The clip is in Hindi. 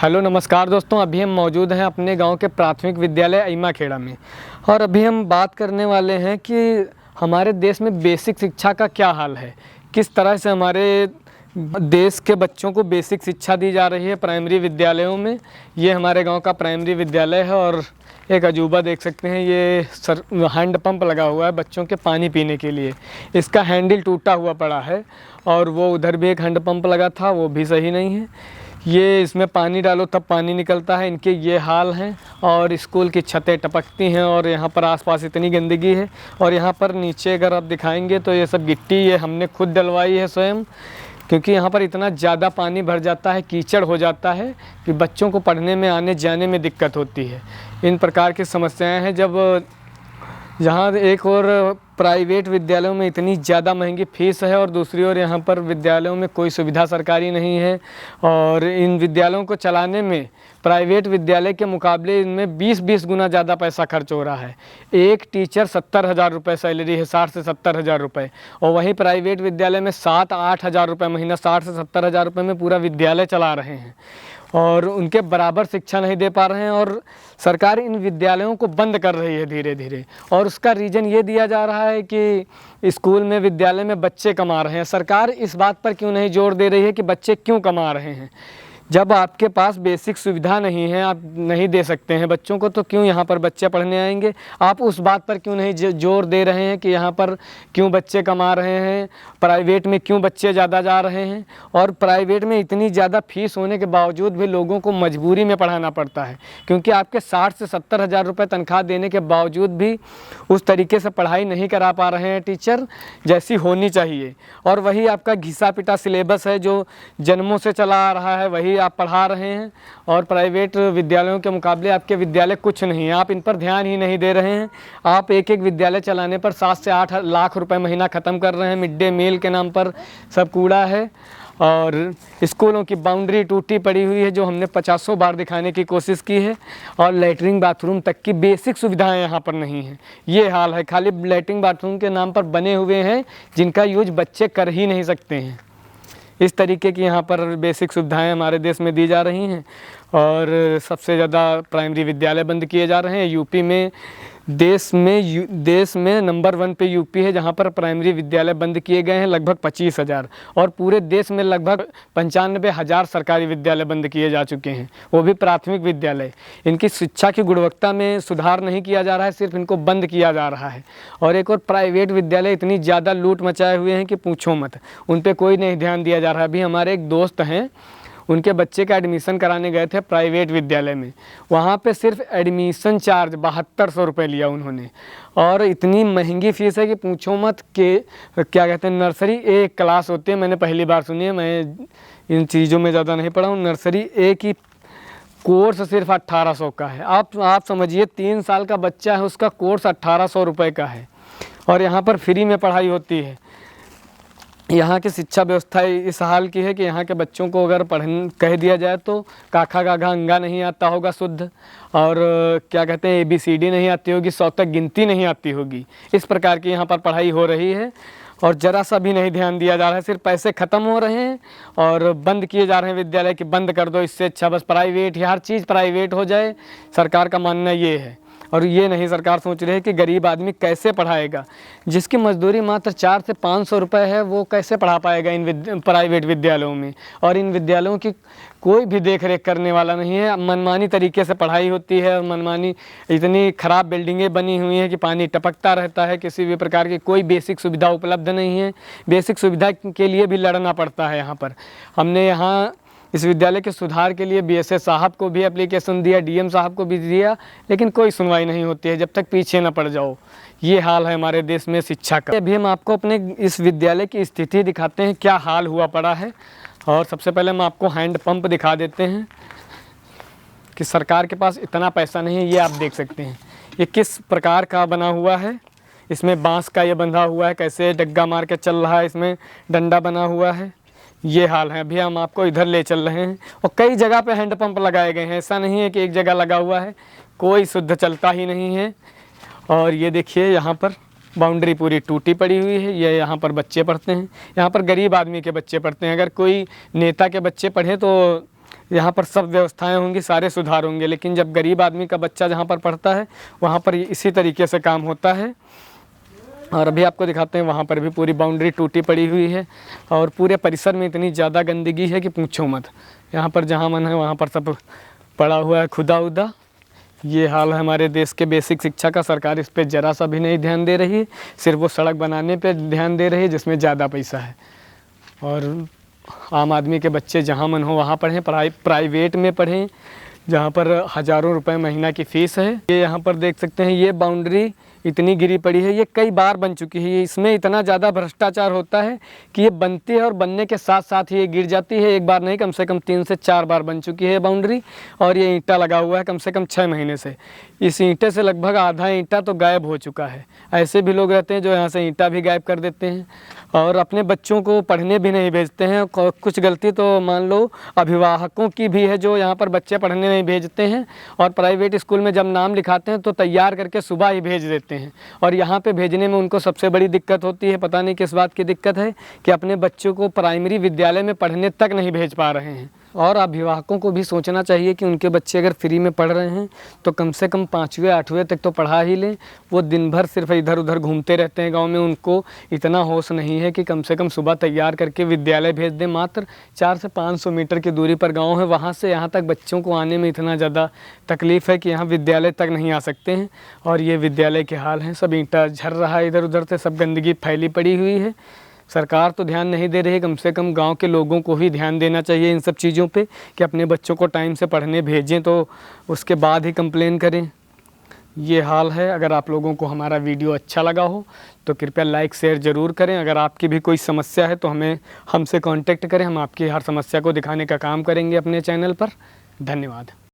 हेलो नमस्कार दोस्तों, अभी हम मौजूद हैं अपने गांव के प्राथमिक विद्यालय अईमा खेड़ा में। और अभी हम बात करने वाले हैं कि हमारे देश में बेसिक शिक्षा का क्या हाल है, किस तरह से हमारे देश के बच्चों को बेसिक शिक्षा दी जा रही है प्राइमरी विद्यालयों में। ये हमारे गांव का प्राइमरी विद्यालय है और एक अजूबा देख सकते हैं, ये हैंड पंप लगा हुआ है बच्चों के पानी पीने के लिए। इसका हैंडल टूटा हुआ पड़ा है और वो उधर भी एक हैंड पंप लगा था, वो भी सही नहीं है। ये इसमें पानी डालो तब पानी निकलता है, इनके ये हाल हैं। और स्कूल की छतें टपकती हैं और यहाँ पर आसपास इतनी गंदगी है। और यहाँ पर नीचे अगर आप दिखाएंगे तो ये सब गिट्टी ये हमने खुद डलवाई है स्वयं, क्योंकि यहाँ पर इतना ज़्यादा पानी भर जाता है, कीचड़ हो जाता है कि बच्चों को पढ़ने में आने जाने में दिक्कत होती है। इन प्रकार की समस्याएं हैं। जब जहाँ एक और प्राइवेट विद्यालयों में इतनी ज़्यादा महंगी फ़ीस है और दूसरी ओर यहाँ पर विद्यालयों में कोई सुविधा सरकारी नहीं है। और इन विद्यालयों को चलाने में प्राइवेट विद्यालय के मुकाबले इनमें 20-20 गुना ज़्यादा पैसा खर्च हो रहा है। एक टीचर 70,000 रुपये सैलरी है, 60 से 70,000 रुपये। और वहीं प्राइवेट विद्यालय में 7-8 हज़ार रुपये महीना, 60 से 70,000 रुपये में पूरा विद्यालय चला रहे हैं और उनके बराबर शिक्षा नहीं दे पा रहे हैं। और सरकार इन विद्यालयों को बंद कर रही है धीरे धीरे। और उसका रीज़न ये दिया जा रहा है कि स्कूल में विद्यालय में बच्चे कमा रहे हैं। सरकार इस बात पर क्यों नहीं जोर दे रही है कि बच्चे क्यों कमा रहे हैं? जब आपके पास बेसिक सुविधा नहीं है, आप नहीं दे सकते हैं बच्चों को, तो क्यों यहाँ पर बच्चे पढ़ने आएंगे? आप उस बात पर क्यों नहीं जोर दे रहे हैं कि यहाँ पर क्यों बच्चे कमा रहे हैं, प्राइवेट में क्यों बच्चे ज़्यादा जा रहे हैं? और प्राइवेट में इतनी ज़्यादा फीस होने के बावजूद भी लोगों को मजबूरी में पढ़ाना पड़ता है, क्योंकि आपके 60 से 70,000 रुपये तनख्वाह देने के बावजूद भी उस तरीके से पढ़ाई नहीं करा पा रहे हैं टीचर जैसी होनी चाहिए। और वही आपका घिसा पिटा सिलेबस है जो जन्मों से चला आ रहा है, वही आप पढ़ा रहे हैं। और प्राइवेट विद्यालयों के मुकाबले आपके विद्यालय कुछ नहीं है, आप इन पर ध्यान ही नहीं दे रहे हैं। आप एक एक विद्यालय चलाने पर 7 से 8 लाख रुपए महीना ख़त्म कर रहे हैं। मिड डे मील के नाम पर सब कूड़ा है। और स्कूलों की बाउंड्री टूटी पड़ी हुई है जो हमने 50 बार दिखाने की कोशिश की है। और लैट्रिन बाथरूम तक की बेसिक सुविधाएं यहाँ पर नहीं हैं। ये हाल है, खाली लैट्रिन बाथरूम के नाम पर बने हुए हैं जिनका यूज बच्चे कर ही नहीं सकते हैं। इस तरीके की यहाँ पर बेसिक सुविधाएं हमारे देश में दी जा रही हैं। और सबसे ज़्यादा प्राइमरी विद्यालय बंद किए जा रहे हैं। यूपी में देश में नंबर 1 पे यूपी है, जहाँ पर प्राइमरी विद्यालय बंद किए गए हैं लगभग 25,000। और पूरे देश में लगभग 95,000 सरकारी विद्यालय बंद किए जा चुके हैं, वो भी प्राथमिक विद्यालय। इनकी शिक्षा की गुणवत्ता में सुधार नहीं किया जा रहा है, सिर्फ इनको बंद किया जा रहा है। और एक और प्राइवेट विद्यालय इतनी ज़्यादा लूट मचाए हुए हैं कि पूछो मत, उन पर कोई नहीं ध्यान दिया जा रहा है। अभी हमारे एक दोस्त हैं, उनके बच्चे का एडमिशन कराने गए थे प्राइवेट विद्यालय में। वहाँ पे सिर्फ एडमिशन चार्ज 7200 रुपये लिया उन्होंने। और इतनी महंगी फ़ीस है कि पूछो मत। के क्या कहते हैं, नर्सरी एक क्लास होती है, मैंने पहली बार सुनी है, मैं इन चीज़ों में ज़्यादा नहीं पढ़ा हूँ। नर्सरी एक ही कोर्स सिर्फ 1800 का है। आप समझिए 3 साल का बच्चा है, उसका कोर्स 1800 रुपये का है। और यहाँ पर फ्री में पढ़ाई होती है। यहाँ की शिक्षा व्यवस्था इस हाल की है कि यहाँ के बच्चों को अगर पढ़ने कह दिया जाए तो काखा गाघा अंगा नहीं आता होगा शुद्ध, और क्या कहते हैं ABCD नहीं आती होगी, 100 तक गिनती नहीं आती होगी। इस प्रकार की यहाँ पर पढ़ाई हो रही है और ज़रा सा भी नहीं ध्यान दिया जा रहा है। सिर्फ पैसे ख़त्म हो रहे हैं और बंद किए जा रहे हैं विद्यालय कि बंद कर दो, इससे अच्छा बस प्राइवेट ही, हर चीज़ प्राइवेट हो जाए। सरकार का मानना ये है। और ये नहीं सरकार सोच रही है कि गरीब आदमी कैसे पढ़ाएगा, जिसकी मजदूरी मात्र 400 से 500 रुपये है, वो कैसे पढ़ा पाएगा इन प्राइवेट विद्यालयों में। और इन विद्यालयों की कोई भी देख रेख करने वाला नहीं है। मनमानी तरीके से पढ़ाई होती है और मनमानी इतनी ख़राब बिल्डिंगें बनी हुई हैं कि पानी टपकता रहता है। किसी भी प्रकार की कोई बेसिक सुविधा उपलब्ध नहीं है। बेसिक सुविधा के लिए भी लड़ना पड़ता है यहाँ पर। हमने यहाँ इस विद्यालय के सुधार के लिए BSA साहब को भी एप्लीकेशन दिया, DM साहब को भी दिया, लेकिन कोई सुनवाई नहीं होती है जब तक पीछे न पड़ जाओ। ये हाल है हमारे देश में शिक्षा का। अभी हम आपको अपने इस विद्यालय की स्थिति दिखाते हैं, क्या हाल हुआ पड़ा है। और सबसे पहले हम आपको हैंड पंप दिखा देते हैं कि सरकार के पास इतना पैसा नहीं है। ये आप देख सकते हैं ये किस प्रकार का बना हुआ है। इसमें बाँस का ये बंधा हुआ है, कैसे डग्गा मार के चल रहा है, इसमें डंडा बना हुआ है। ये हाल है। अभी हम आपको इधर ले चल रहे हैं और कई जगह पे हैंड पंप लगाए गए हैं। ऐसा नहीं है कि एक जगह लगा हुआ है, कोई शुद्ध चलता ही नहीं है। और ये देखिए यहाँ पर बाउंड्री पूरी टूटी पड़ी हुई है। ये यहाँ पर बच्चे पढ़ते हैं, यहाँ पर गरीब आदमी के बच्चे पढ़ते हैं। अगर कोई नेता के बच्चे पढ़े तो यहाँ पर सब व्यवस्थाएं होंगी, सारे सुधार होंगे, लेकिन जब गरीब आदमी का बच्चा जहाँ पर पढ़ता है वहाँ पर इसी तरीके से काम होता है। और अभी आपको दिखाते हैं, वहाँ पर भी पूरी बाउंड्री टूटी पड़ी हुई है और पूरे परिसर में इतनी ज़्यादा गंदगी है कि पूछो मत। यहाँ पर जहाँ मन है वहाँ पर सब पड़ा हुआ है खुदा उदा। ये हाल है हमारे देश के बेसिक शिक्षा का। सरकार इस पे ज़रा सा भी नहीं ध्यान दे रही है, सिर्फ वो सड़क बनाने पे ध्यान दे रही है जिसमें ज़्यादा पैसा है। और आम आदमी के बच्चे जहाँ मन हो वहाँ पढ़ें, प्राइवेट में पढ़ें जहाँ पर हज़ारों रुपए महीना की फ़ीस है। ये यहाँ पर देख सकते हैं, ये बाउंड्री इतनी गिरी पड़ी है, ये कई बार बन चुकी है। इसमें इतना ज़्यादा भ्रष्टाचार होता है कि ये बनती है और बनने के साथ साथ ही ये गिर जाती है। एक बार नहीं, कम से कम 3 से 4 बार बन चुकी है बाउंड्री। और ये ईंटा लगा हुआ है कम से कम 6 महीने से। इस ईंटे से लगभग आधा ईंटा तो गायब हो चुका है। ऐसे भी लोग रहते हैं जो यहाँ से ईंटा भी गायब कर देते हैं और अपने बच्चों को पढ़ने भी नहीं भेजते हैं। कुछ गलती तो मान लो अभिभावकों की भी है जो यहाँ पर बच्चे पढ़ने नहीं भेजते हैं, और प्राइवेट स्कूल में जब नाम लिखाते हैं तो तैयार करके सुबह ही भेज देते हैं। और यहाँ पे भेजने में उनको सबसे बड़ी दिक्कत होती है, पता नहीं किस बात की दिक्कत है, कि अपने बच्चों को प्राइमरी विद्यालय में पढ़ने तक नहीं भेज पा रहे हैं। और अभिभावकों को भी सोचना चाहिए कि उनके बच्चे अगर फ्री में पढ़ रहे हैं तो कम से कम 5वीं 8वीं तक तो पढ़ा ही लें। वो दिन भर सिर्फ इधर उधर घूमते रहते हैं गांव में, उनको इतना होश नहीं है कि कम से कम सुबह तैयार करके विद्यालय भेज दें। मात्र 400 से 500 मीटर की दूरी पर गांव है, वहां से यहाँ तक बच्चों को आने में इतना ज़्यादा तकलीफ़ है कि यहाँ विद्यालय तक नहीं आ सकते हैं। और ये विद्यालय के हाल हैं, सब ईंटा झर रहा है इधर उधर से, सब गंदगी फैली पड़ी हुई है। सरकार तो ध्यान नहीं दे रही है, कम से कम गांव के लोगों को ही ध्यान देना चाहिए इन सब चीज़ों पे कि अपने बच्चों को टाइम से पढ़ने भेजें, तो उसके बाद ही कंप्लेन करें। ये हाल है। अगर आप लोगों को हमारा वीडियो अच्छा लगा हो तो कृपया लाइक शेयर ज़रूर करें। अगर आपकी भी कोई समस्या है तो हमसे कांटेक्ट करें, हम आपकी हर समस्या को दिखाने का काम करेंगे अपने चैनल पर। धन्यवाद।